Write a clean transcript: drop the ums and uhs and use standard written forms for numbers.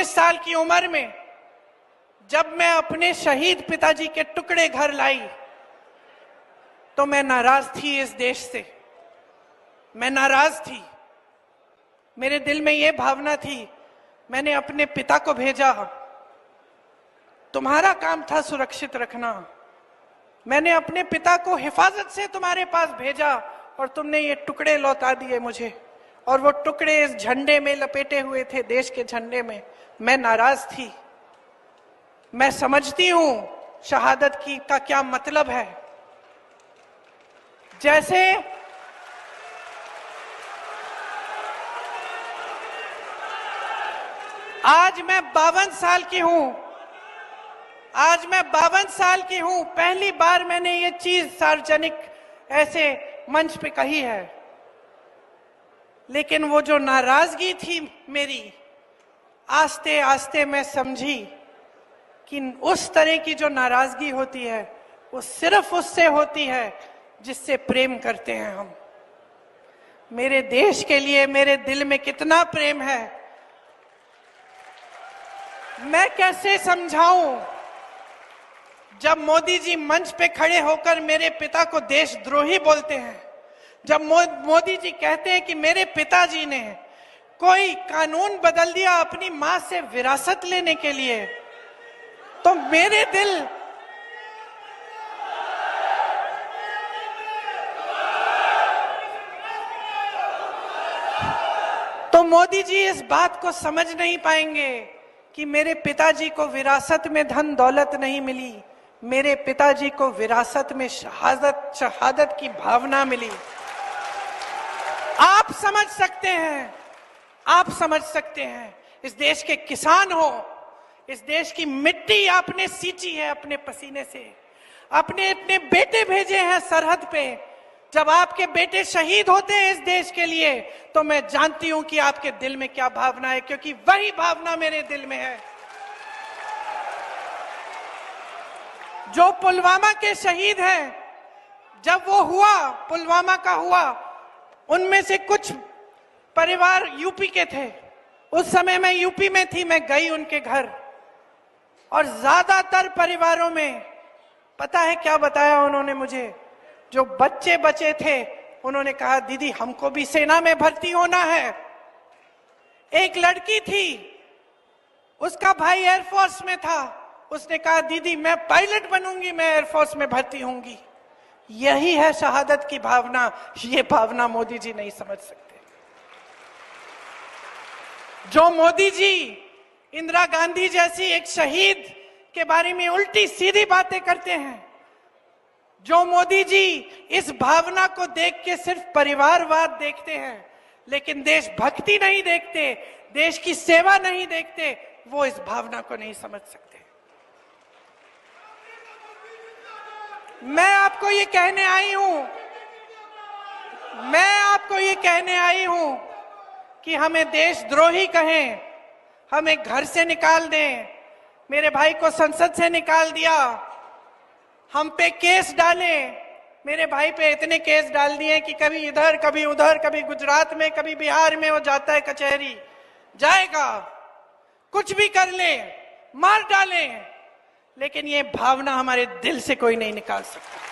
साल की उम्र में जब मैं अपने शहीद पिताजी के टुकड़े घर लाई तो मैं नाराज थी इस देश से। मैं नाराज थी। मेरे दिल में यह भावना थी, मैंने अपने पिता को भेजा, तुम्हारा काम था सुरक्षित रखना। मैंने अपने पिता को हिफाजत से तुम्हारे पास भेजा और तुमने ये टुकड़े लौटा दिए मुझे, और वो टुकड़े इस झंडे में लपेटे हुए थे, देश के झंडे में। मैं नाराज थी। मैं समझती हूं शहादत की का क्या मतलब है। जैसे आज मैं 52 साल की हूं, आज मैं 52 साल की हूं, पहली बार मैंने ये चीज सार्वजनिक ऐसे मंच पे कही है। लेकिन वो जो नाराजगी थी मेरी, आस्ते आस्ते मैं समझी कि उस तरह की जो नाराजगी होती है वो सिर्फ उससे होती है जिससे प्रेम करते हैं हम। मेरे देश के लिए मेरे दिल में कितना प्रेम है, मैं कैसे समझाऊं। जब मोदी जी मंच पे खड़े होकर मेरे पिता को देशद्रोही बोलते हैं, जब मोदी जी कहते हैं कि मेरे पिताजी ने कोई कानून बदल दिया अपनी मां से विरासत लेने के लिए, तो मेरे दिल तो मोदी जी इस बात को समझ नहीं पाएंगे कि मेरे पिताजी को विरासत में धन दौलत नहीं मिली, मेरे पिताजी को विरासत में शहादत की भावना मिली। आप समझ सकते हैं, आप समझ सकते हैं। इस देश के किसान हो, इस देश की मिट्टी आपने सींची है अपने पसीने से, अपने बेटे भेजे हैं सरहद पे। जब आपके बेटे शहीद होते हैं इस देश के लिए, तो मैं जानती हूं कि आपके दिल में क्या भावना है, क्योंकि वही भावना मेरे दिल में है। जो पुलवामा के शहीद हैं, जब वो हुआ, पुलवामा का हुआ, उनमें से कुछ परिवार यूपी के थे। उस समय मैं यूपी में थी, मैं गई उनके घर, और ज्यादातर परिवारों में पता है क्या बताया उन्होंने मुझे? जो बच्चे बचे थे उन्होंने कहा, दीदी हमको भी सेना में भर्ती होना है। एक लड़की थी, उसका भाई एयरफोर्स में था, उसने कहा दीदी मैं पायलट बनूंगी, मैं एयरफोर्स में भर्ती होंगी। यही है शहादत की भावना। ये भावना मोदी जी नहीं समझ सकते। जो मोदी जी इंदिरा गांधी जैसी एक शहीद के बारे में उल्टी सीधी बातें करते हैं, जो मोदी जी इस भावना को देख के सिर्फ परिवारवाद देखते हैं लेकिन देशभक्ति नहीं देखते, देश की सेवा नहीं देखते, वो इस भावना को नहीं समझ सकते। मैं आपको ये कहने आई हूं, मैं आपको ये कहने आई हूं कि हमें देशद्रोही कहें, हमें घर से निकाल दें, मेरे भाई को संसद से निकाल दिया, हम पे केस डाले। मेरे भाई पे इतने केस डाल दिए कि कभी इधर कभी उधर, कभी गुजरात में कभी बिहार में वो जाता है कचहरी, जाएगा, कुछ भी कर ले, मार डालें, लेकिन ये भावना हमारे दिल से कोई नहीं निकाल सकता।